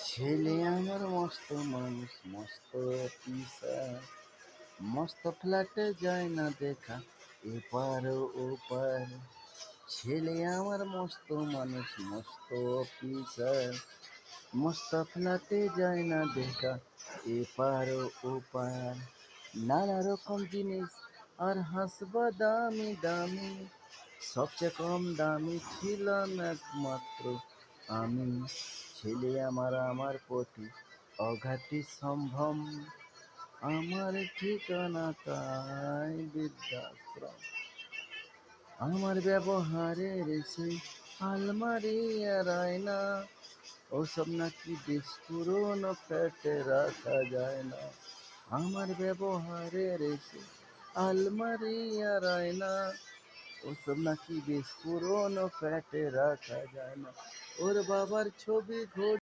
ছেলে আমার মস্ত মানুষ, মস্ত অফিসার, মস্ত ফ্ল্যাটে যায় না দেখা এপার ও ওপার। ছেলে আমার মস্ত মানুষ, মস্ত অফিসার, মস্ত ফ্ল্যাটে যায় না দেখা এপার ও ওপার। নানা রকম জিনিস আর হাসবা দামি দামি, সবচেয়ে কম দামি ছিলাম একমাত্র আমি। ছেলে আমার প্রতি অঘাতি সম্ভ্রম, আমার ঠিকানা তাই বৃদ্ধাশ্রম। আমার ব্যবহারের সেই আলমারি আর আয়না, ওসব নাকি বেশ পুরনো ফ্ল্যাটে রাখা যায় না। আমার ব্যবহারের সেই আলমারি আর আয়না, ওসব নাকি বেশ পুরনো ফ্ল্যাটে রাখা যায় না। ওর বাবার ছবি ঘড়ি